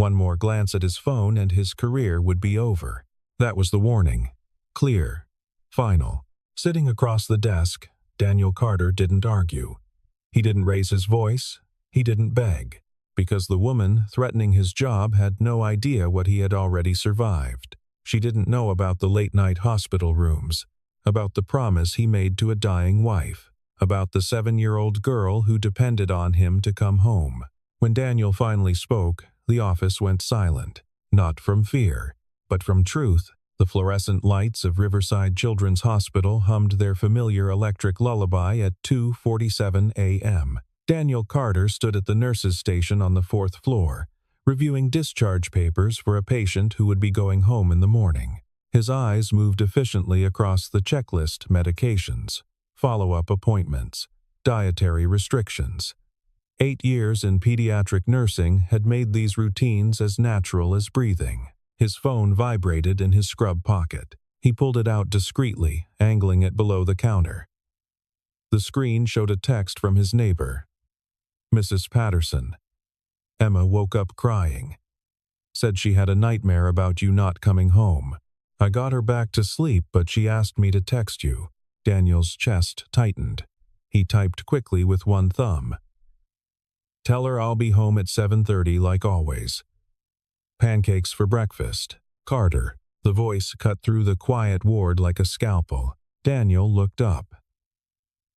One more glance at his phone and his career would be over. That was the warning. Clear. Final. Sitting across the desk, Daniel Carter didn't argue. He didn't raise his voice. He didn't beg. Because the woman threatening his job had no idea what he had already survived. She didn't know about the late-night hospital rooms, about the promise he made to a dying wife, about the 7-year-old girl who depended on him to come home. When Daniel finally spoke, the office went silent, not from fear, but from truth. The fluorescent lights of Riverside Children's Hospital hummed their familiar electric lullaby at 2:47 a.m. Daniel Carter stood at the nurses' station on the 4th floor, reviewing discharge papers for a patient who would be going home in the morning. His eyes moved efficiently across the checklist: medications, follow-up appointments, dietary restrictions. 8 years in pediatric nursing had made these routines as natural as breathing. His phone vibrated in his scrub pocket. He pulled it out discreetly, angling it below the counter. The screen showed a text from his neighbor. Mrs. Patterson. Emma woke up crying. Said she had a nightmare about you not coming home. I got her back to sleep, but she asked me to text you. Daniel's chest tightened. He typed quickly with one thumb. Tell her I'll be home at 7:30 like always. Pancakes for breakfast. Carter. The voice cut through the quiet ward like a scalpel. Daniel looked up.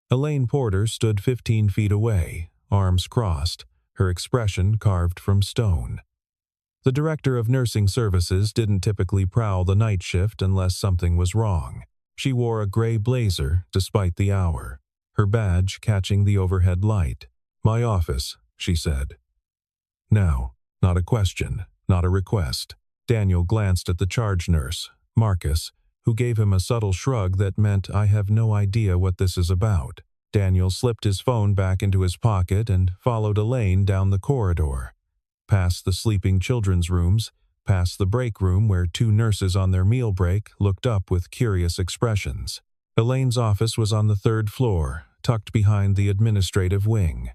Elaine Porter stood 15 feet away, arms crossed, her expression carved from stone. The director of nursing services didn't typically prowl the night shift unless something was wrong. She wore a gray blazer despite the hour, her badge catching the overhead light. My office, she said. Now, not a question, not a request. Daniel glanced at the charge nurse, Marcus, who gave him a subtle shrug that meant, I have no idea what this is about. Daniel slipped his phone back into his pocket and followed Elaine down the corridor, past the sleeping children's rooms, past the break room where 2 nurses on their meal break looked up with curious expressions. Elaine's office was on the 3rd floor, tucked behind the administrative wing.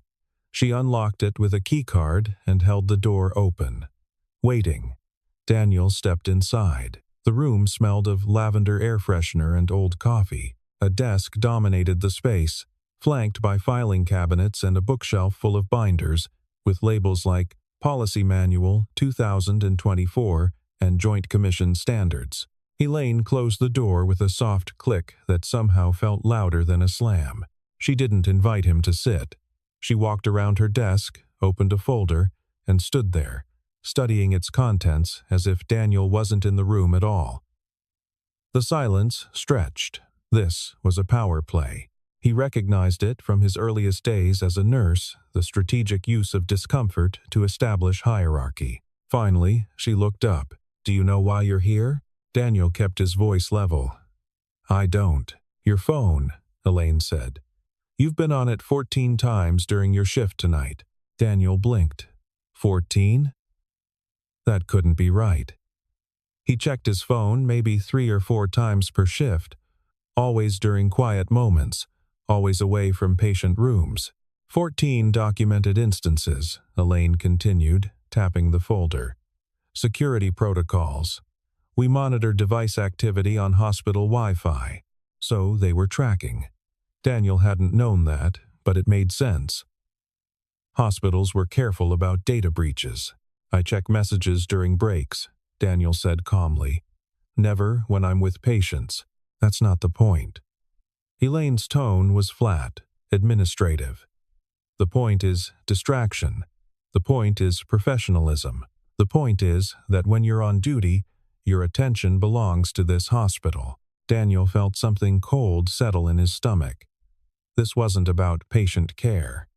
She unlocked it with a keycard and held the door open. Waiting. Daniel stepped inside. The room smelled of lavender air freshener and old coffee. A desk dominated the space, flanked by filing cabinets and a bookshelf full of binders, with labels like Policy Manual 2024 and Joint Commission Standards. Elaine closed the door with a soft click that somehow felt louder than a slam. She didn't invite him to sit. She walked around her desk, opened a folder, and stood there, studying its contents as if Daniel wasn't in the room at all. The silence stretched. This was a power play. He recognized it from his earliest days as a nurse, the strategic use of discomfort to establish hierarchy. Finally, she looked up. Do you know why you're here? Daniel kept his voice level. I don't. Your phone, Elaine said. You've been on it 14 times during your shift tonight. Daniel blinked. 14? That couldn't be right. He checked his phone maybe 3 or 4 times per shift, always during quiet moments, always away from patient rooms. 14 documented instances, Elaine continued, tapping the folder. Security protocols. We monitor device activity on hospital Wi-Fi, so they were tracking. Daniel hadn't known that, but it made sense. Hospitals were careful about data breaches. I check messages during breaks, Daniel said calmly. Never when I'm with patients. That's not the point. Elaine's tone was flat, administrative. The point is distraction. The point is professionalism. The point is that when you're on duty, your attention belongs to this hospital. Daniel felt something cold settle in his stomach. This wasn't about patient care.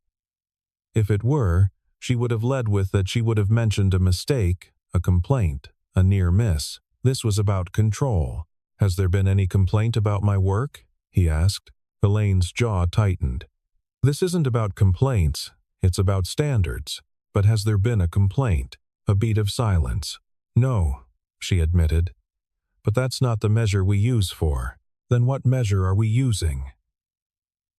If it were, she would have led with that she would have mentioned a mistake, a complaint, a near miss. This was about control. Has there been any complaint about my work? He asked. Elaine's jaw tightened. This isn't about complaints, it's about standards. But has there been a complaint? A beat of silence. No, she admitted. But that's not the measure we use for. Then what measure are we using?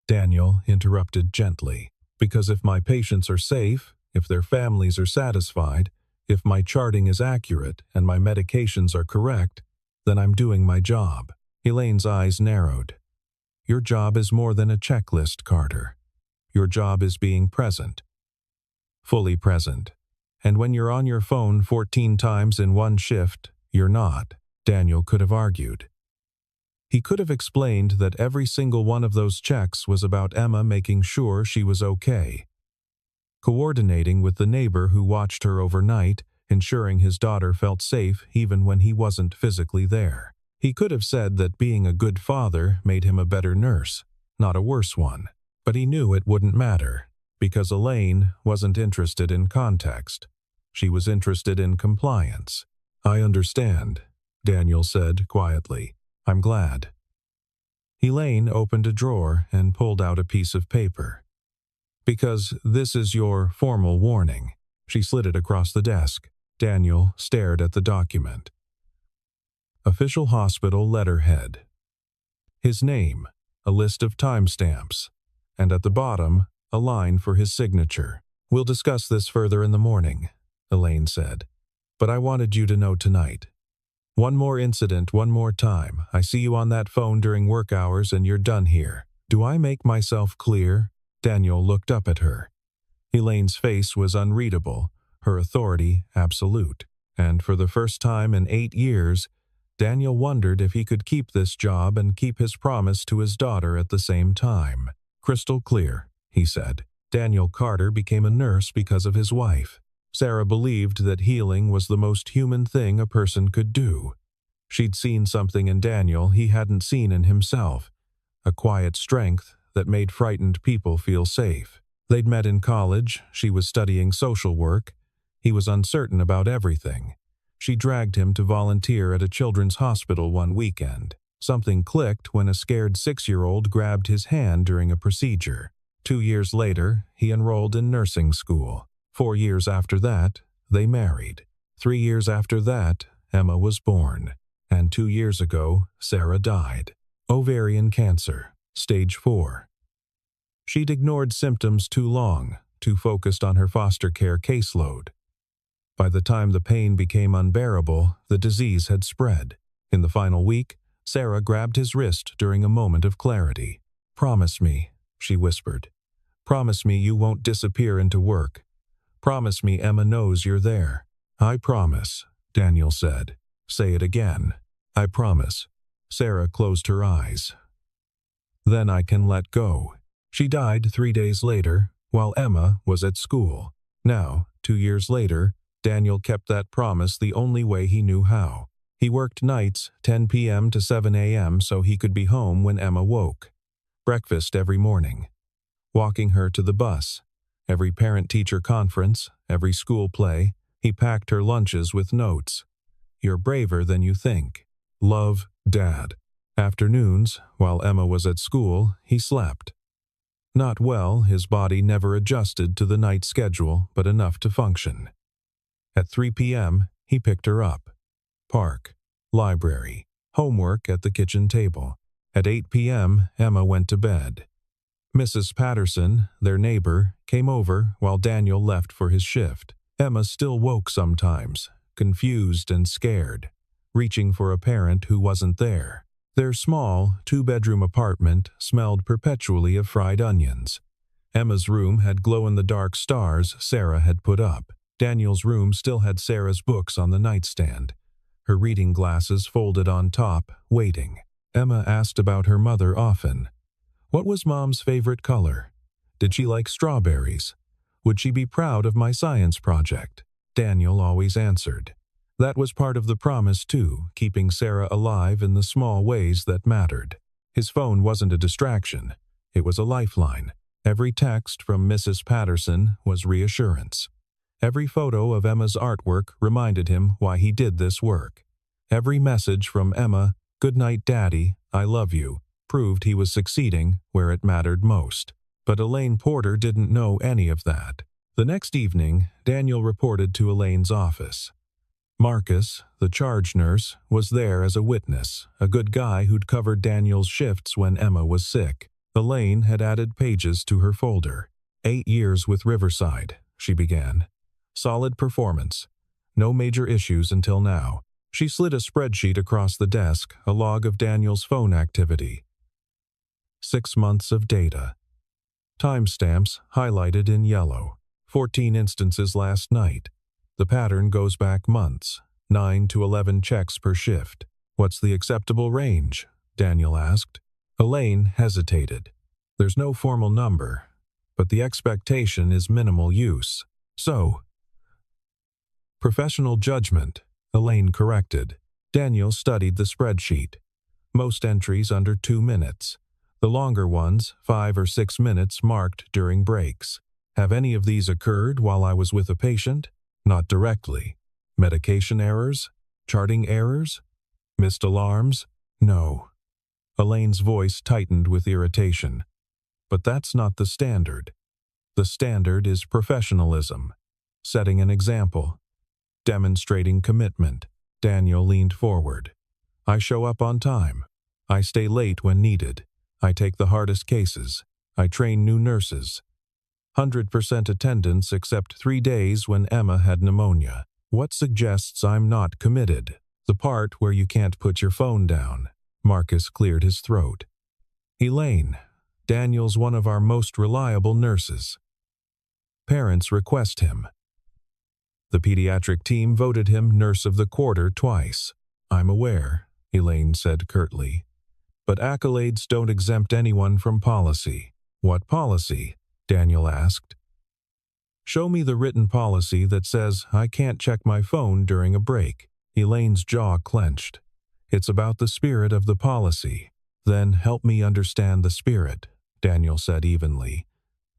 Daniel interrupted gently. Because if my patients are safe, if their families are satisfied, If my charting is accurate and my medications are correct, then I'm doing my job. Elaine's eyes narrowed. Your job is more than a checklist, Carter. Your job is being present. Fully present. And when you're on your phone 14 times in one shift, you're not, Daniel could have argued. He could have explained that every single one of those checks was about Emma making sure she was okay. Coordinating with the neighbor who watched her overnight, ensuring his daughter felt safe even when he wasn't physically there. He could have said that being a good father made him a better nurse, not a worse one. But he knew it wouldn't matter, because Elaine wasn't interested in context. She was interested in compliance. I understand, Daniel said quietly. I'm glad. Elaine opened a drawer and pulled out a piece of paper. Because this is your formal warning. She slid it across the desk. Daniel stared at the document. Official hospital letterhead. His name, a list of timestamps, and at the bottom, a line for his signature. We'll discuss this further in the morning, Elaine said. But I wanted you to know tonight. One more incident, one more time. I see you on that phone during work hours and you're done here. Do I make myself clear? Daniel looked up at her. Elaine's face was unreadable, her authority absolute. And for the first time in 8 years, Daniel wondered if he could keep this job and keep his promise to his daughter at the same time. Crystal clear, he said. Daniel Carter became a nurse because of his wife. Sarah believed that healing was the most human thing a person could do. She'd seen something in Daniel he hadn't seen in himself, a quiet strength that made frightened people feel safe. They'd met in college, she was studying social work. He was uncertain about everything. She dragged him to volunteer at a children's hospital one weekend. Something clicked when a scared 6-year-old grabbed his hand during a procedure. 2 years later, he enrolled in nursing school. 4 years after that, they married. 3 years after that, Emma was born. And 2 years ago, Sarah died. Ovarian cancer, stage 4. She'd ignored symptoms too long, too focused on her foster care caseload. By the time the pain became unbearable, the disease had spread. In the final week, Sarah grabbed his wrist during a moment of clarity. Promise me, she whispered. Promise me you won't disappear into work. Promise me Emma knows you're there. I promise, Daniel said. Say it again. I promise. Sarah closed her eyes. Then I can let go. She died 3 days later, while Emma was at school. Now, 2 years later, Daniel kept that promise the only way he knew how. He worked nights, 10 p.m. to 7 a.m. so he could be home when Emma woke. Breakfast every morning. Walking her to the bus. Every parent-teacher conference, every school play, he packed her lunches with notes. You're braver than you think. Love, Dad. Afternoons, while Emma was at school, he slept. Not well, his body never adjusted to the night schedule, but enough to function. At 3 p.m., he picked her up. Park, library, homework at the kitchen table. At 8 p.m., Emma went to bed. Mrs. Patterson, their neighbor, came over while Daniel left for his shift. Emma still woke sometimes, confused and scared, reaching for a parent who wasn't there. Their small, 2-bedroom apartment smelled perpetually of fried onions. Emma's room had glow-in-the-dark stars Sarah had put up. Daniel's room still had Sarah's books on the nightstand, her reading glasses folded on top, waiting. Emma asked about her mother often. What was Mom's favorite color? Did she like strawberries? Would she be proud of my science project? Daniel always answered. That was part of the promise, too, keeping Sarah alive in the small ways that mattered. His phone wasn't a distraction. It was a lifeline. Every text from Mrs. Patterson was reassurance. Every photo of Emma's artwork reminded him why he did this work. Every message from Emma, "Good night, Daddy, I love you," proved he was succeeding where it mattered most. But Elaine Porter didn't know any of that. The next evening, Daniel reported to Elaine's office. Marcus, the charge nurse, was there as a witness, a good guy who'd covered Daniel's shifts when Emma was sick. Elaine had added pages to her folder. 8 years with Riverside, she began. Solid performance. No major issues until now. She slid a spreadsheet across the desk, a log of Daniel's phone activity. 6 months of data. Timestamps highlighted in yellow. 14 instances last night. The pattern goes back months. 9 to 11 checks per shift. What's the acceptable range? Daniel asked. Elaine hesitated. There's no formal number, but the expectation is minimal use. So, professional judgment, Elaine corrected. Daniel studied the spreadsheet. Most entries under 2 minutes. The longer ones, 5 or 6 minutes, marked during breaks. Have any of these occurred while I was with a patient? Not directly. Medication errors? Charting errors? Missed alarms? No. Elaine's voice tightened with irritation. But that's not the standard. The standard is professionalism. Setting an example. Demonstrating commitment. Daniel leaned forward. I show up on time. I stay late when needed. I take the hardest cases. I train new nurses. 100% attendance except 3 days when Emma had pneumonia. What suggests I'm not committed? The part where you can't put your phone down. Marcus cleared his throat. Elaine, Daniel's one of our most reliable nurses. Parents request him. The pediatric team voted him Nurse of the Quarter twice. I'm aware, Elaine said curtly. But accolades don't exempt anyone from policy. What policy? Daniel asked. Show me the written policy that says I can't check my phone during a break. Elaine's jaw clenched. It's about the spirit of the policy. Then help me understand the spirit, Daniel said evenly.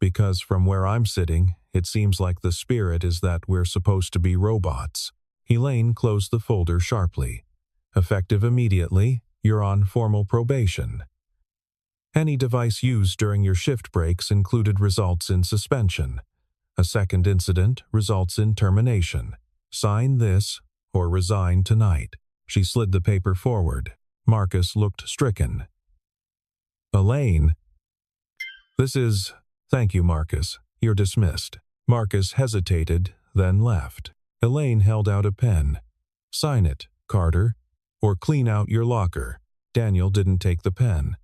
Because from where I'm sitting, it seems like the spirit is that we're supposed to be robots. Elaine closed the folder sharply. Effective immediately, you're on formal probation. Any device used during your shift breaks included results in suspension. A second incident results in termination. Sign this or resign tonight. She slid the paper forward. Marcus looked stricken. Elaine. Thank you, Marcus. You're dismissed. Marcus hesitated, then left. Elaine held out a pen. Sign it, Carter, or clean out your locker. Daniel didn't take the pen.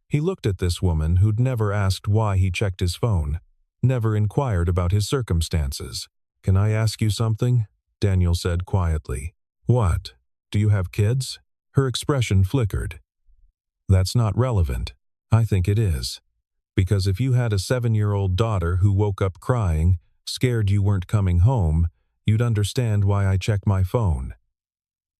He looked at this woman who'd never asked why he checked his phone, never inquired about his circumstances. Can I ask you something? Daniel said quietly. What? Do you have kids? Her expression flickered. That's not relevant. I think it is. Because if you had a 7-year-old daughter who woke up crying, scared you weren't coming home, you'd understand why I check my phone.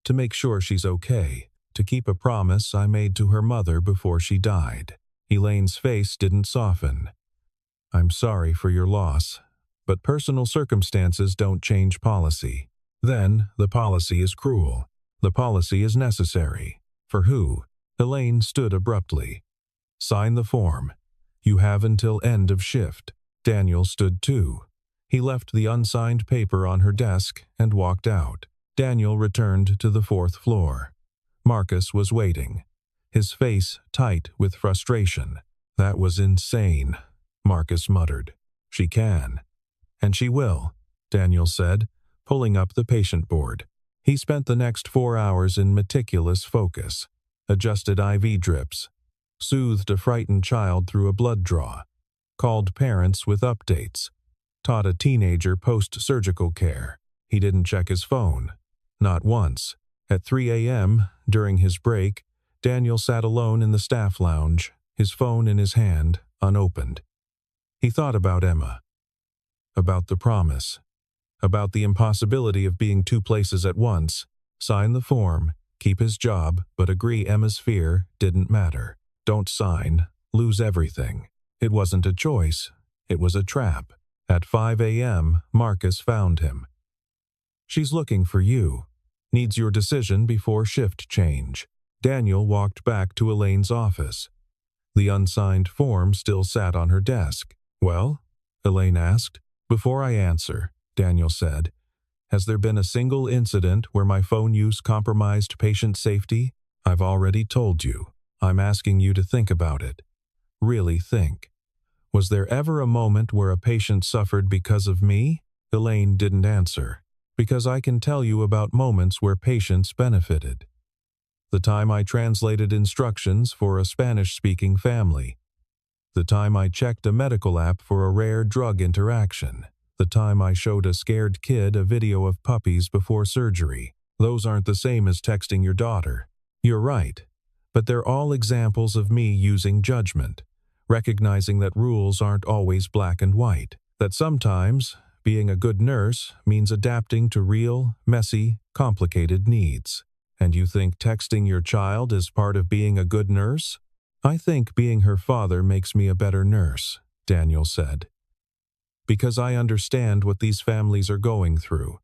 To make sure she's okay, to keep a promise I made to her mother before she died. Elaine's face didn't soften. I'm sorry for your loss, but personal circumstances don't change policy. Then, the policy is cruel. The policy is necessary. For who? Elaine stood abruptly. Sign the form. You have until end of shift. Daniel stood too. He left the unsigned paper on her desk and walked out. Daniel returned to the 4th floor. Marcus was waiting, his face tight with frustration. That was insane, Marcus muttered. She can. And she will, Daniel said, pulling up the patient board. He spent the next 4 hours in meticulous focus, adjusted IV drips, soothed a frightened child through a blood draw, called parents with updates, taught a teenager post-surgical care. He didn't check his phone. Not once. At 3 a.m., during his break, Daniel sat alone in the staff lounge, his phone in his hand, unopened. He thought about Emma, about the promise, about the impossibility of being 2 places at once, sign the form, keep his job, but agree Emma's fear didn't matter. Don't sign, lose everything. It wasn't a choice, it was a trap. At 5 a.m., Marcus found him. She's looking for you. Needs your decision before shift change. Daniel walked back to Elaine's office. The unsigned form still sat on her desk. Well? Elaine asked. Before I answer, Daniel said, has there been a single incident where my phone use compromised patient safety? I've already told you. I'm asking you to think about it. Really think. Was there ever a moment where a patient suffered because of me? Elaine didn't answer. Because I can tell you about moments where patients benefited. The time I translated instructions for a Spanish-speaking family. The time I checked a medical app for a rare drug interaction. The time I showed a scared kid a video of puppies before surgery. Those aren't the same as texting your daughter. You're right. But they're all examples of me using judgment, recognizing that rules aren't always black and white, that sometimes being a good nurse means adapting to real, messy, complicated needs. And you think texting your child is part of being a good nurse? I think being her father makes me a better nurse, Daniel said. Because I understand what these families are going through.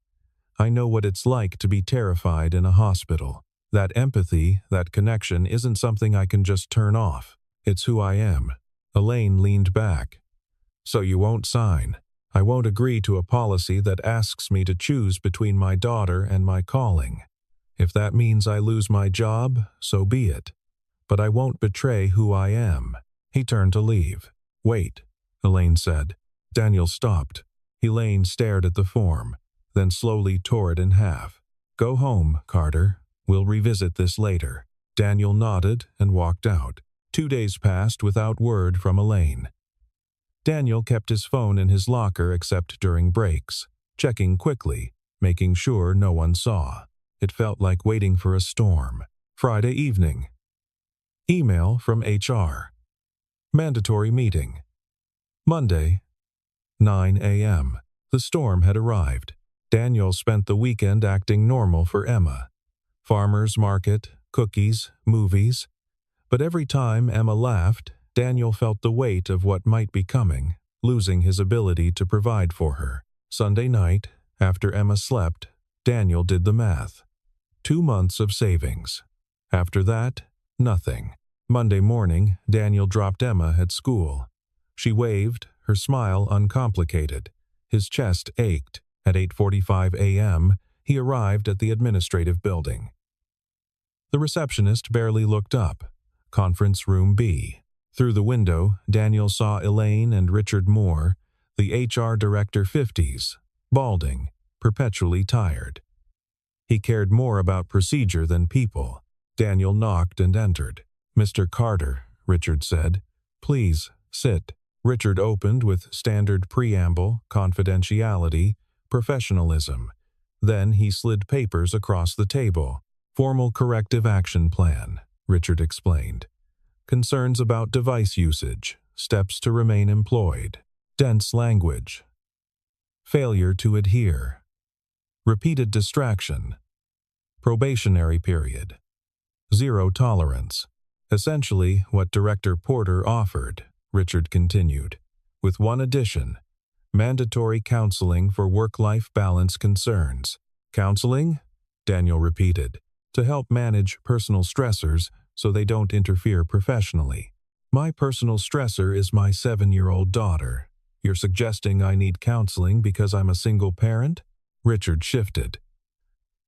I know what it's like to be terrified in a hospital. That empathy, that connection isn't something I can just turn off. It's who I am. Elaine leaned back. So you won't sign. I won't agree to a policy that asks me to choose between my daughter and my calling. If that means I lose my job, so be it. But I won't betray who I am. He turned to leave. Wait, Elaine said. Daniel stopped. Elaine stared at the form, then slowly tore it in half. Go home, Carter. We'll revisit this later. Daniel nodded and walked out. 2 days passed without word from Elaine. Daniel kept his phone in his locker except during breaks, checking quickly, making sure no one saw. It felt like waiting for a storm. Friday evening. Email from HR. Mandatory meeting. Monday, 9 a.m. The storm had arrived. Daniel spent the weekend acting normal for Emma. Farmer's market, cookies, movies. But every time Emma laughed, Daniel felt the weight of what might be coming, losing his ability to provide for her. Sunday night, after Emma slept, Daniel did the math. 2 months of savings. After that, nothing. Monday morning, Daniel dropped Emma at school. She waved, her smile uncomplicated. His chest ached. At 8:45 a.m., he arrived at the administrative building. The receptionist barely looked up. Conference room B. Through the window, Daniel saw Elaine and Richard Moore, the HR director 50s, balding, perpetually tired. He cared more about procedure than people. Daniel knocked and entered. Mr. Carter, Richard said. Please, sit. Richard opened with standard preamble, confidentiality, professionalism. Then he slid papers across the table. Formal corrective action plan, Richard explained. Concerns about device usage, steps to remain employed, dense language, failure to adhere, repeated distraction, probationary period, 0 tolerance. Essentially what Director Porter offered, Richard continued, with one addition: mandatory counseling for work-life balance concerns. Counseling? Daniel repeated. To help manage personal stressors so they don't interfere professionally. My personal stressor is my 7-year-old daughter. You're suggesting I need counseling because I'm a single parent? Richard shifted.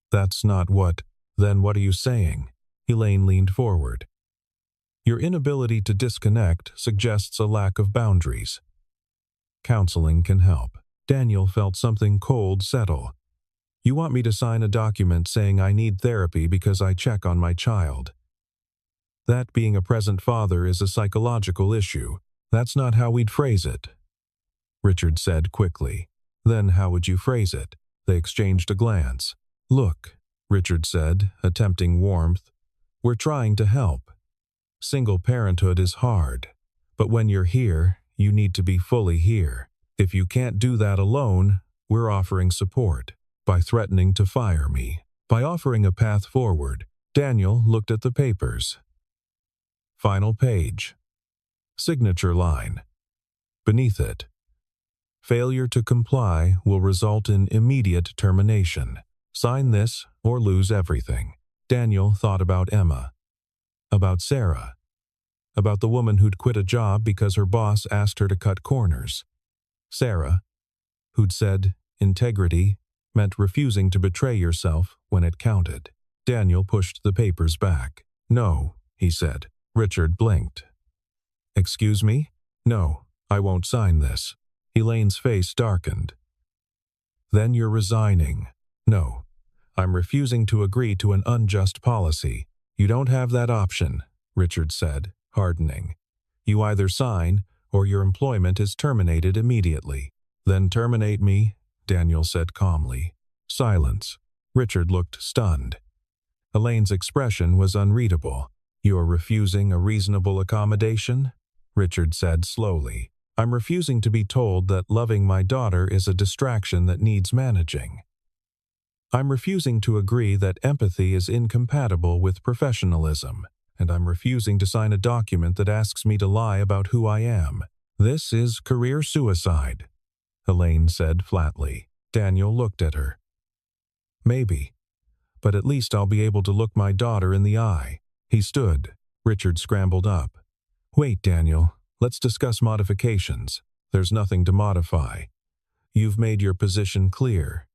That's not what. Then what are you saying? Elaine leaned forward. Your inability to disconnect suggests a lack of boundaries. Counseling can help. Daniel felt something cold settle. You want me to sign a document saying I need therapy because I check on my child. That being a present father is a psychological issue. That's not how we'd phrase it. Richard said quickly. Then how would you phrase it? They exchanged a glance. Look, Richard said, attempting warmth. We're trying to help. Single parenthood is hard. But when you're here, you need to be fully here. If you can't do that alone, we're offering support. By threatening to fire me. By offering a path forward. Daniel looked at the papers. Final page. Signature line. Beneath it. Failure to comply will result in immediate termination. Sign this or lose everything. Daniel thought about Emma. About Sarah. About the woman who'd quit a job because her boss asked her to cut corners. Sarah, who'd said integrity meant refusing to betray yourself when it counted. Daniel pushed the papers back. No, he said. Richard blinked. Excuse me? No, I won't sign this. Elaine's face darkened. Then you're resigning. No. I'm refusing to agree to an unjust policy. You don't have that option, Richard said, hardening. You either sign, or your employment is terminated immediately. Then terminate me, Daniel said calmly. Silence. Richard looked stunned. Elaine's expression was unreadable. You're refusing a reasonable accommodation? Richard said slowly. I'm refusing to be told that loving my daughter is a distraction that needs managing. I'm refusing to agree that empathy is incompatible with professionalism, and I'm refusing to sign a document that asks me to lie about who I am. This is career suicide, Elaine said flatly. Daniel looked at her. Maybe, but at least I'll be able to look my daughter in the eye. He stood. Richard scrambled up. Wait, Daniel. Let's discuss modifications. There's nothing to modify. You've made your position clear,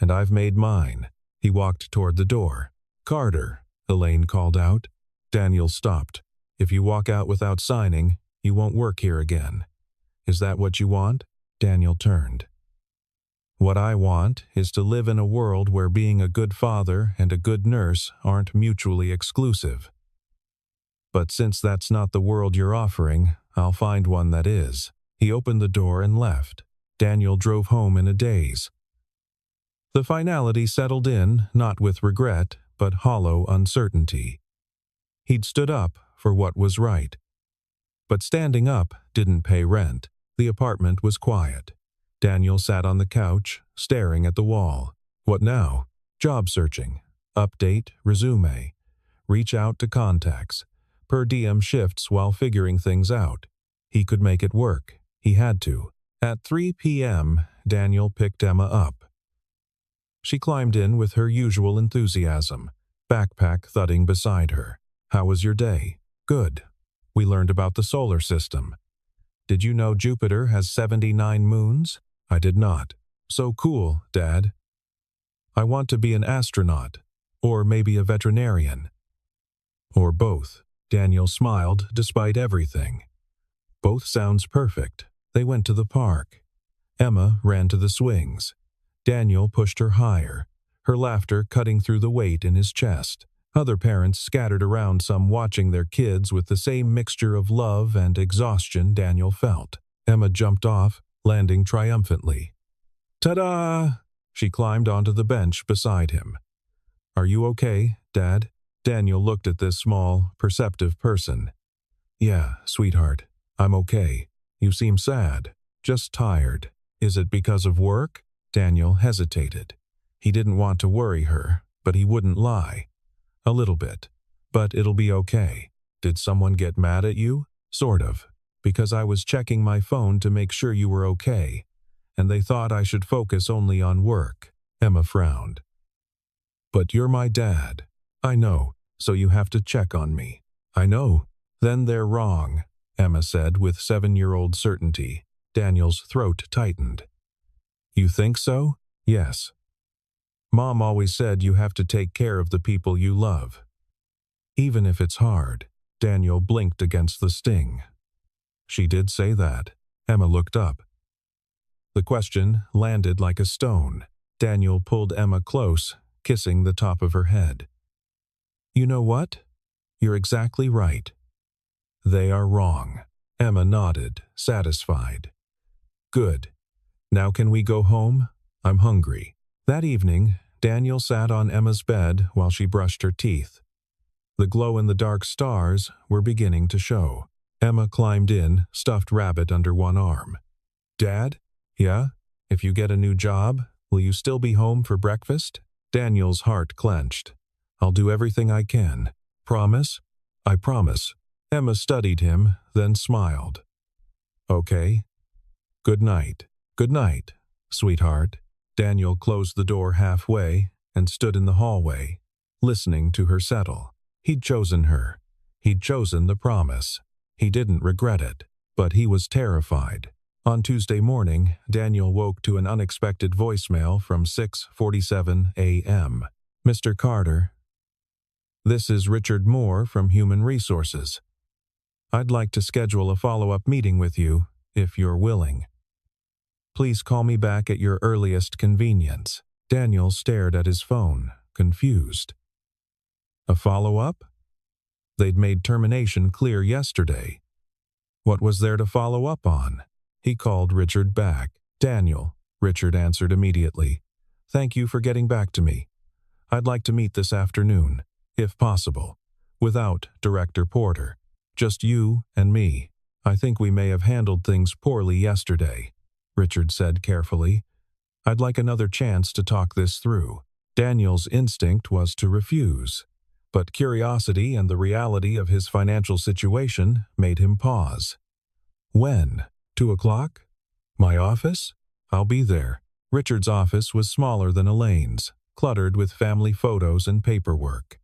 and I've made mine. He walked toward the door. Carter, Elaine called out. Daniel stopped. If you walk out without signing, you won't work here again. Is that what you want? Daniel turned. What I want is to live in a world where being a good father and a good nurse aren't mutually exclusive. But since that's not the world you're offering, I'll find one that is. He opened the door and left. Daniel drove home in a daze. The finality settled in, not with regret, but hollow uncertainty. He'd stood up for what was right. But standing up didn't pay rent. The apartment was quiet. Daniel sat on the couch, staring at the wall. What now? Job searching. Update, resume. Reach out to contacts. Per diem shifts while figuring things out. He could make it work. He had to. At 3 p.m., Daniel picked Emma up. She climbed in with her usual enthusiasm, backpack thudding beside her. How was your day? Good. We learned about the solar system. Did you know Jupiter has 79 moons? I did not. So cool, Dad. I want to be an astronaut, or maybe a veterinarian. Or both. Daniel smiled despite everything. Both sounds perfect. They went to the park. Emma ran to the swings. Daniel pushed her higher, her laughter cutting through the weight in his chest. Other parents scattered around, some watching their kids with the same mixture of love and exhaustion Daniel felt. Emma jumped off, landing triumphantly. Ta-da! She climbed onto the bench beside him. Are you okay, Dad? Daniel looked at this small, perceptive person. Yeah, sweetheart, I'm okay. You seem sad. Just tired. Is it because of work? Daniel hesitated. He didn't want to worry her, but he wouldn't lie. A little bit. But it'll be okay. Did someone get mad at you? Sort of. Because I was checking my phone to make sure you were okay, and they thought I should focus only on work. Emma frowned. But you're my dad. I know, so you have to check on me. I know. Then they're wrong, Emma said with 7-year-old certainty. Daniel's throat tightened. You think so? Yes. Mom always said you have to take care of the people you love. Even if it's hard. Daniel blinked against the sting. She did say that. Emma looked up. The question landed like a stone. Daniel pulled Emma close, kissing the top of her head. You know what? You're exactly right. They are wrong. Emma nodded, satisfied. Good. Now can we go home? I'm hungry. That evening, Daniel sat on Emma's bed while she brushed her teeth. The glow-in-the-dark stars were beginning to show. Emma climbed in, stuffed rabbit under one arm. Dad? Yeah? If you get a new job, will you still be home for breakfast? Daniel's heart clenched. I'll do everything I can. Promise? I promise. Emma studied him, then smiled. Okay. Good night. Good night, sweetheart. Daniel closed the door halfway and stood in the hallway, listening to her settle. He'd chosen her. He'd chosen the promise. He didn't regret it, but he was terrified. On Tuesday morning, Daniel woke to an unexpected voicemail from 6:47 a.m. Mr. Carter. This is Richard Moore from Human Resources. I'd like to schedule a follow-up meeting with you, if you're willing. Please call me back at your earliest convenience. Daniel stared at his phone, confused. A follow-up? They'd made termination clear yesterday. What was there to follow up on? He called Richard back. "Daniel," Richard answered immediately. "Thank you for getting back to me. I'd like to meet this afternoon, if possible, without Director Porter. Just you and me. I think we may have handled things poorly yesterday," Richard said carefully. "I'd like another chance to talk this through." Daniel's instinct was to refuse, but curiosity and the reality of his financial situation made him pause. "When? 2 o'clock? My office? I'll be there." Richard's office was smaller than Elaine's, cluttered with family photos and paperwork.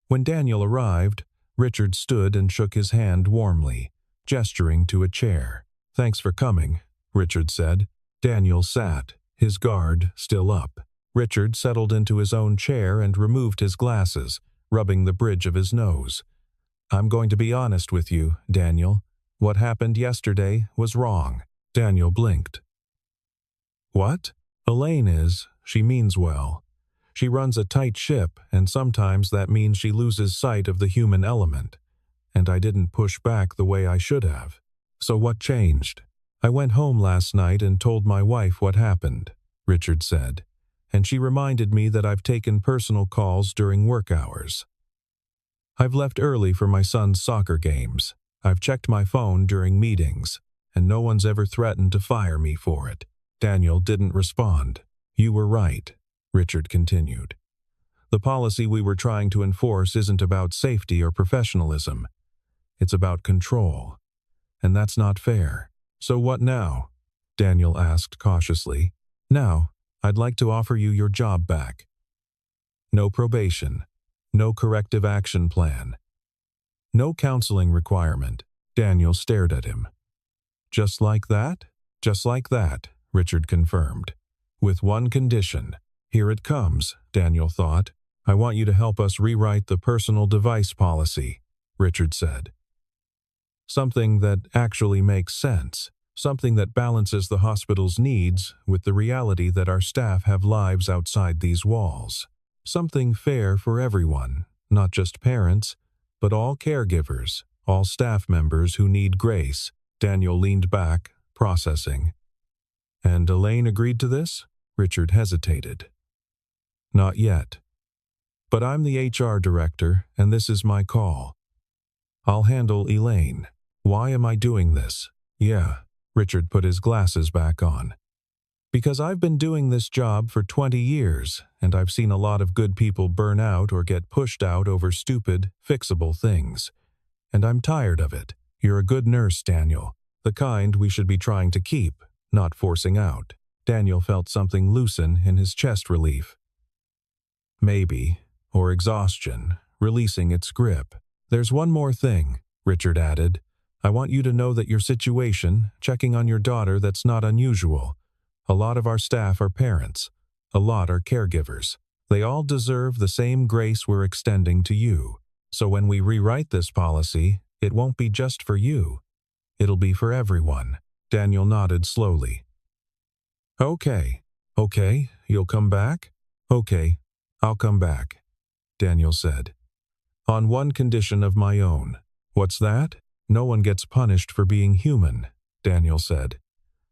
When Daniel arrived, Richard stood and shook his hand warmly, gesturing to a chair. "Thanks for coming," Richard said. Daniel sat, his guard still up. Richard settled into his own chair and removed his glasses, rubbing the bridge of his nose. "I'm going to be honest with you, Daniel. What happened yesterday was wrong." Daniel blinked. "What?" "Elaine is. She means well. She runs a tight ship, and sometimes that means she loses sight of the human element. And I didn't push back the way I should have. So what changed?" "I went home last night and told my wife what happened," Richard said, "and she reminded me that I've taken personal calls during work hours. I've left early for my son's soccer games. I've checked my phone during meetings, and no one's ever threatened to fire me for it." Daniel didn't respond. "You were right," Richard continued. "The policy we were trying to enforce isn't about safety or professionalism. It's about control. And that's not fair." "So what now?" Daniel asked cautiously. "Now, I'd like to offer you your job back. No probation. No corrective action plan. No counseling requirement." Daniel stared at him. "Just like that?" "Just like that," Richard confirmed. "With one condition." "Here it comes," Daniel thought. "I want you to help us rewrite the personal device policy," Richard said. "Something that actually makes sense. Something that balances the hospital's needs with the reality that our staff have lives outside these walls. Something fair for everyone, not just parents, but all caregivers, all staff members who need grace." Daniel leaned back, processing. "And Elaine agreed to this?" Richard hesitated. "Not yet. But I'm the HR director, and this is my call. I'll handle Elaine. Why am I doing this?" "Yeah," Richard put his glasses back on. "Because I've been doing this job for 20 years, and I've seen a lot of good people burn out or get pushed out over stupid, fixable things. And I'm tired of it. You're a good nurse, Daniel. The kind we should be trying to keep, not forcing out." Daniel felt something loosen in his chest relief. Maybe, or exhaustion, releasing its grip. "There's one more thing," Richard added. "I want you to know that your situation, checking on your daughter, that's not unusual. A lot of our staff are parents. A lot are caregivers. They all deserve the same grace we're extending to you. So when we rewrite this policy, it won't be just for you. It'll be for everyone." Daniel nodded slowly. Okay, you'll come back?" "Okay, I'll come back," Daniel said. "On one condition of my own." "What's that?" "No one gets punished for being human," Daniel said.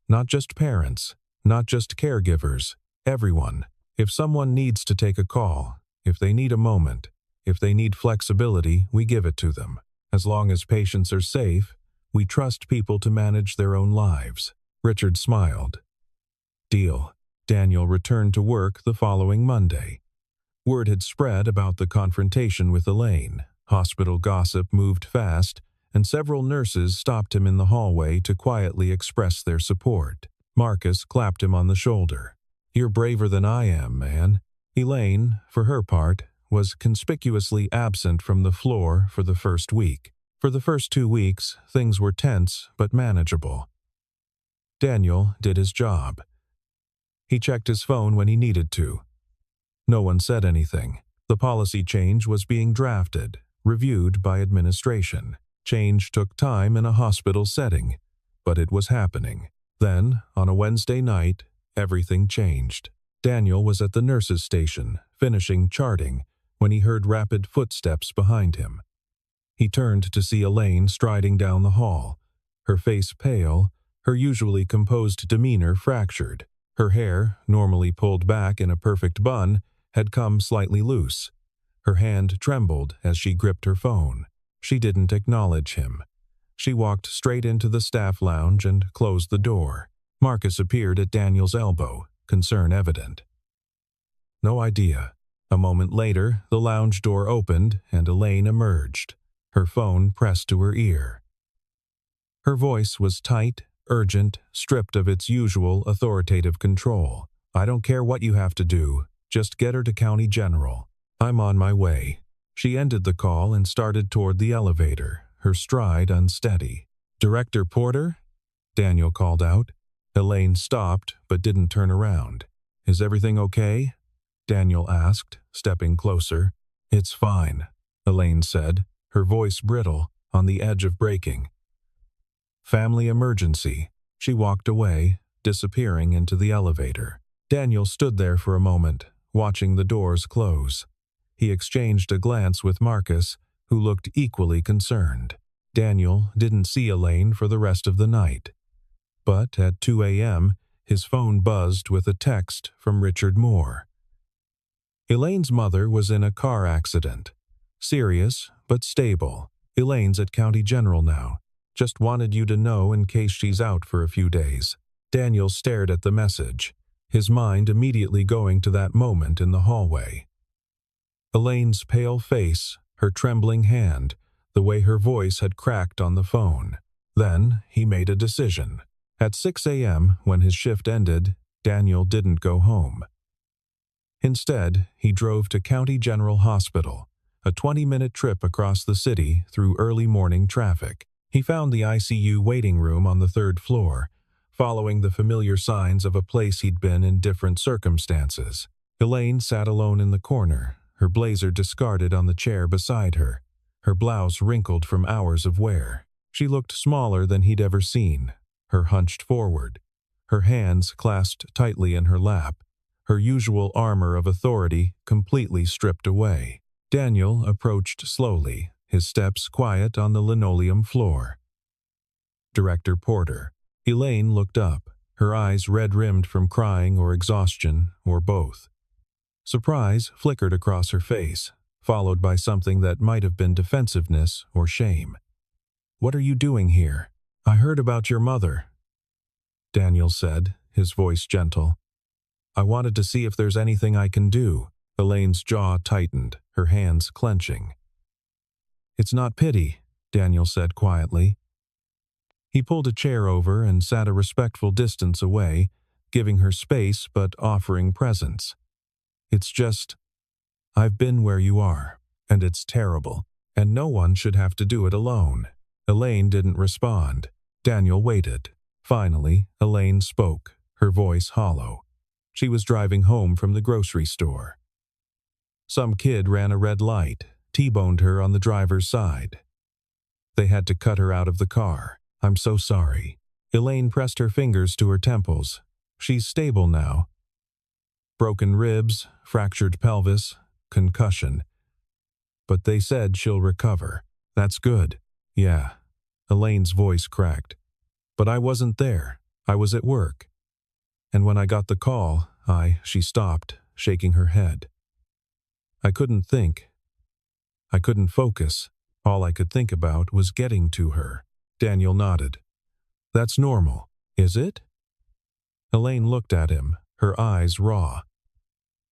"Not just parents, not just caregivers, everyone. If someone needs to take a call, if they need a moment, if they need flexibility, we give it to them. As long as patients are safe, we trust people to manage their own lives." Richard smiled. "Deal." Daniel returned to work the following Monday. Word had spread about the confrontation with Elaine. Hospital gossip moved fast, and several nurses stopped him in the hallway to quietly express their support. Marcus clapped him on the shoulder. "You're braver than I am, man." Elaine, for her part, was conspicuously absent from the floor for the first week. For the first 2 weeks, things were tense but manageable. Daniel did his job. He checked his phone when he needed to. No one said anything. The policy change was being drafted, reviewed by administration. Change took time in a hospital setting, but it was happening. Then, on a Wednesday night, everything changed. Daniel was at the nurse's station, finishing charting, when he heard rapid footsteps behind him. He turned to see Elaine striding down the hall, her face pale, her usually composed demeanor fractured. Her hair, normally pulled back in a perfect bun, had come slightly loose. Her hand trembled as she gripped her phone. She didn't acknowledge him. She walked straight into the staff lounge and closed the door. Marcus appeared at Daniel's elbow, concern evident. No idea. A moment later, the lounge door opened and Elaine emerged, her phone pressed to her ear. Her voice was tight, urgent, stripped of its usual authoritative control. "I don't care what you have to do. Just get her to County General. I'm on my way." She ended the call and started toward the elevator, her stride unsteady. "Director Porter?" Daniel called out. Elaine stopped but didn't turn around. "Is everything okay?" Daniel asked, stepping closer. "It's fine," Elaine said, her voice brittle, on the edge of breaking. "Family emergency." She walked away, disappearing into the elevator. Daniel stood there for a moment, watching the doors close. He exchanged a glance with Marcus, who looked equally concerned. Daniel didn't see Elaine for the rest of the night. But at 2 a.m., his phone buzzed with a text from Richard Moore. Elaine's mother was in a car accident. Serious, but stable. Elaine's at County General now. Just wanted you to know in case she's out for a few days. Daniel stared at the message, his mind immediately going to that moment in the hallway. Elaine's pale face, her trembling hand, the way her voice had cracked on the phone. Then he made a decision. At 6 a.m., when his shift ended, Daniel didn't go home. Instead, he drove to County General Hospital, a 20-minute trip across the city through early morning traffic. He found the ICU waiting room on the 3rd floor, following the familiar signs of a place he'd been in different circumstances. Elaine sat alone in the corner, her blazer discarded on the chair beside her, her blouse wrinkled from hours of wear. She looked smaller than he'd ever seen, her hunched forward, her hands clasped tightly in her lap, her usual armor of authority completely stripped away. Daniel approached slowly, his steps quiet on the linoleum floor. Director Porter. Elaine looked up, her eyes red-rimmed from crying or exhaustion, or both. Surprise flickered across her face, followed by something that might have been defensiveness or shame. "What are you doing here? I heard about your mother," Daniel said, his voice gentle. "I wanted to see if there's anything I can do." Elaine's jaw tightened, her hands clenching. "It's not pity," Daniel said quietly. He pulled a chair over and sat a respectful distance away, giving her space but offering presence. "It's just, I've been where you are, and it's terrible, and no one should have to do it alone." Elaine didn't respond. Daniel waited. Finally, Elaine spoke, her voice hollow. She was driving home from the grocery store. Some kid ran a red light, T-boned her on the driver's side. They had to cut her out of the car. "I'm so sorry." Elaine pressed her fingers to her temples. "She's stable now. Broken ribs, fractured pelvis, concussion. But they said she'll recover." "That's good." "Yeah." Elaine's voice cracked. "But I wasn't there. I was at work. And when I got the call, She stopped, shaking her head. "I couldn't think. I couldn't focus. All I could think about was getting to her." Daniel nodded. "That's normal, is it?" Elaine looked at him, her eyes raw.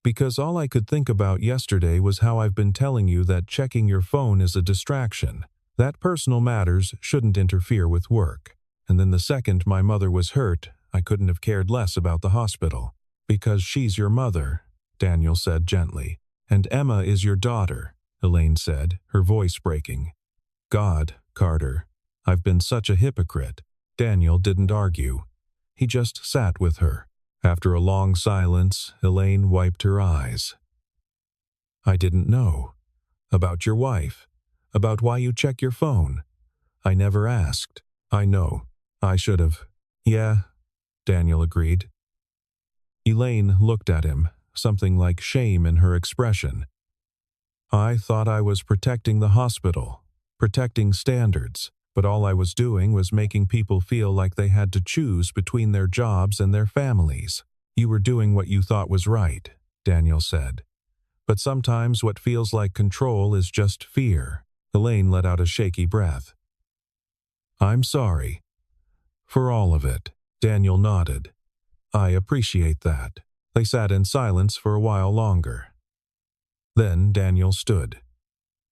"Because all I could think about yesterday was how I've been telling you that checking your phone is a distraction, that personal matters shouldn't interfere with work. And then the second my mother was hurt, I couldn't have cared less about the hospital. Because she's your mother," Daniel said gently. "And Emma is your daughter," Elaine said, her voice breaking. "God, Carter, I've been such a hypocrite." Daniel didn't argue. He just sat with her. After a long silence, Elaine wiped her eyes. "I didn't know. About your wife. About why you check your phone. I never asked." "I know. I should have." "Yeah," Daniel agreed. Elaine looked at him, something like shame in her expression. I thought I was protecting the hospital, protecting standards, but all I was doing was making people feel like they had to choose between their jobs and their families. You were doing what you thought was right, Daniel said. But sometimes what feels like control is just fear. Elaine let out a shaky breath. I'm sorry. For all of it, Daniel nodded. I appreciate that. They sat in silence for a while longer. Then Daniel stood.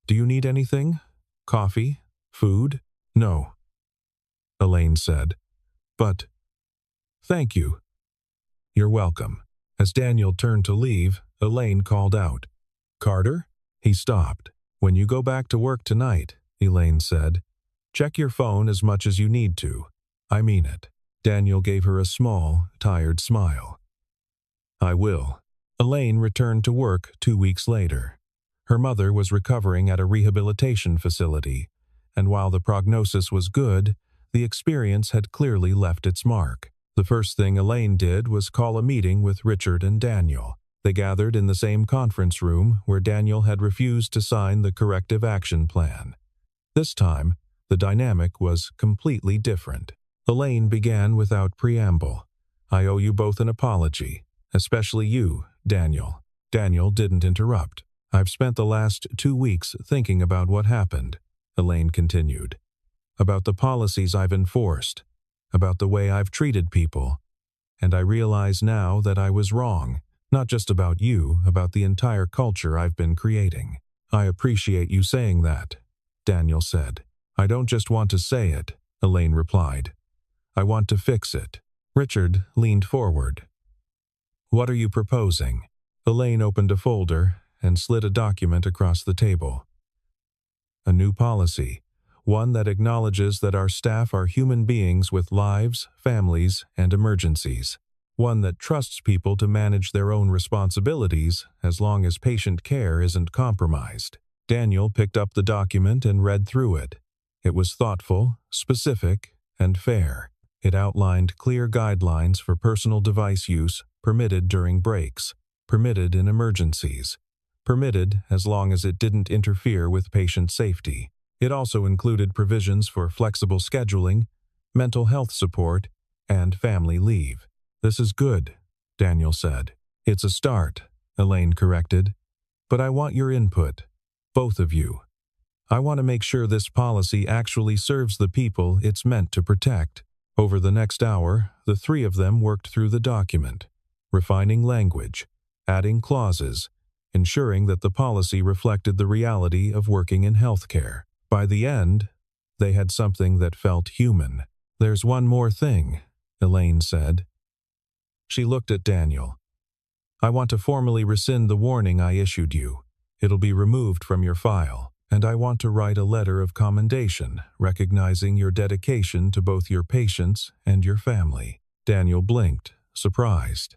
Do you need anything? Coffee? Food? No, Elaine said. But, thank you. You're welcome. As Daniel turned to leave, Elaine called out, Carter? He stopped. When you go back to work tonight, Elaine said, check your phone as much as you need to. I mean it. Daniel gave her a small, tired smile. I will. Elaine returned to work 2 weeks later. Her mother was recovering at a rehabilitation facility, and while the prognosis was good, the experience had clearly left its mark. The first thing Elaine did was call a meeting with Richard and Daniel. They gathered in the same conference room where Daniel had refused to sign the corrective action plan. This time, the dynamic was completely different. Elaine began without preamble. I owe you both an apology, especially you, Daniel. Daniel didn't interrupt. I've spent the last 2 weeks thinking about what happened, Elaine continued. About the policies I've enforced, about the way I've treated people. And I realize now that I was wrong, not just about you, about the entire culture I've been creating. I appreciate you saying that, Daniel said. I don't just want to say it, Elaine replied. I want to fix it. Richard leaned forward. What are you proposing? Elaine opened a folder and slid a document across the table. A new policy, one that acknowledges that our staff are human beings with lives, families, and emergencies. One that trusts people to manage their own responsibilities as long as patient care isn't compromised. Daniel picked up the document and read through it. It was thoughtful, specific, and fair. It outlined clear guidelines for personal device use permitted during breaks, permitted in emergencies, permitted as long as it didn't interfere with patient safety. It also included provisions for flexible scheduling, mental health support, and family leave. This is good, Daniel said. It's a start, Elaine corrected. But I want your input, both of you. I want to make sure this policy actually serves the people it's meant to protect. Over the next hour, the three of them worked through the document, refining language, adding clauses, ensuring that the policy reflected the reality of working in healthcare. By the end, they had something that felt human. There's one more thing, Elaine said. She looked at Daniel. I want to formally rescind the warning I issued you. It'll be removed from your file. And I want to write a letter of commendation recognizing your dedication to both your patients and your family. Daniel blinked, surprised.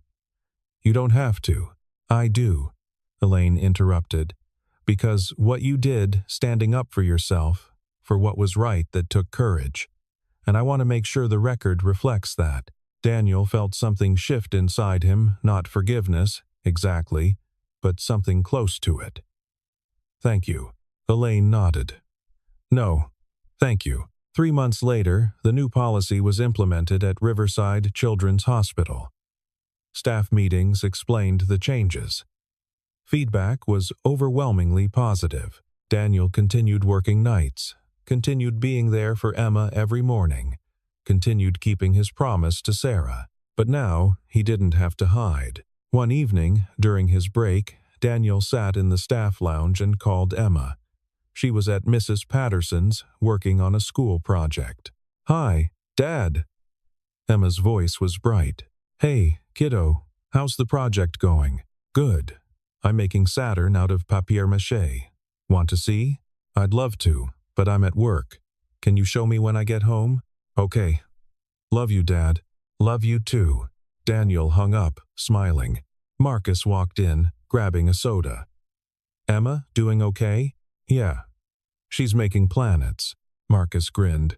You don't have to. I do, Elaine interrupted, because what you did, standing up for yourself, for what was right that took courage. And I want to make sure the record reflects that. Daniel felt something shift inside him, not forgiveness, exactly, but something close to it. Thank you. Elaine nodded. No, thank you. 3 months later, the new policy was implemented at Riverside Children's Hospital. Staff meetings explained the changes. Feedback was overwhelmingly positive. Daniel continued working nights, continued being there for Emma every morning, continued keeping his promise to Sarah. But now, he didn't have to hide. One evening, during his break, Daniel sat in the staff lounge and called Emma. She was at Mrs. Patterson's, working on a school project. Hi, Dad. Emma's voice was bright. Hey, kiddo, how's the project going? Good. I'm making Saturn out of papier-mâché. Want to see? I'd love to, but I'm at work. Can you show me when I get home? Okay. Love you, Dad. Love you too. Daniel hung up, smiling. Marcus walked in, grabbing a soda. Emma, doing okay? Yeah. She's making planets. Marcus grinned.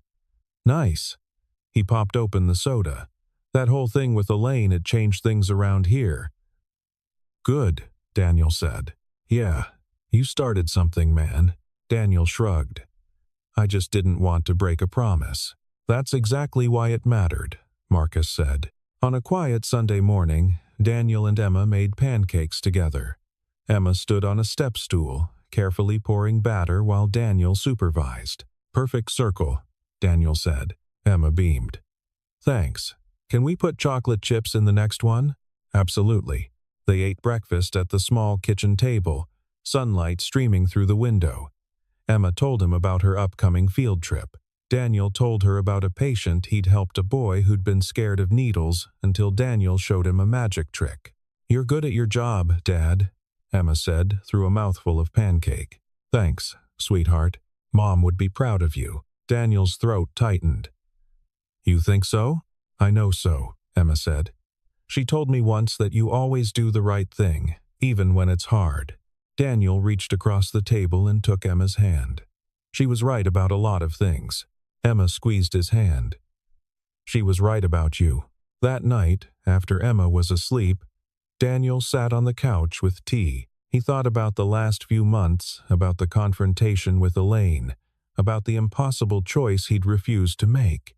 Nice. He popped open the soda. That whole thing with Elaine had changed things around here. Good, Daniel said. Yeah, you started something, man. Daniel shrugged. I just didn't want to break a promise. That's exactly why it mattered, Marcus said. On a quiet Sunday morning, Daniel and Emma made pancakes together. Emma stood on a step stool, carefully pouring batter while Daniel supervised. Perfect circle, Daniel said. Emma beamed. Thanks. Can we put chocolate chips in the next one? Absolutely. They ate breakfast at the small kitchen table, sunlight streaming through the window. Emma told him about her upcoming field trip. Daniel told her about a patient he'd helped a boy who'd been scared of needles until Daniel showed him a magic trick. You're good at your job, Dad, Emma said through a mouthful of pancake. Thanks, sweetheart. Mom would be proud of you. Daniel's throat tightened. You think so? I know so, Emma said. She told me once that you always do the right thing, even when it's hard. Daniel reached across the table and took Emma's hand. She was right about a lot of things. Emma squeezed his hand. She was right about you. That night, after Emma was asleep, Daniel sat on the couch with tea. He thought about the last few months, about the confrontation with Elaine, about the impossible choice he'd refused to make,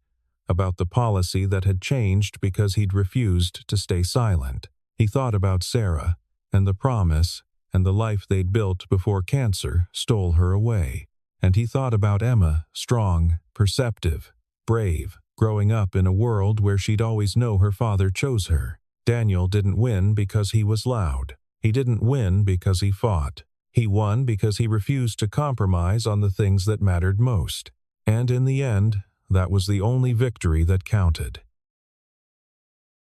about the policy that had changed because he'd refused to stay silent. He thought about Sarah, and the promise, and the life they'd built before cancer stole her away. And he thought about Emma, strong, perceptive, brave, growing up in a world where she'd always know her father chose her. Daniel didn't win because he was loud. He didn't win because he fought. He won because he refused to compromise on the things that mattered most. And in the end, that was the only victory that counted.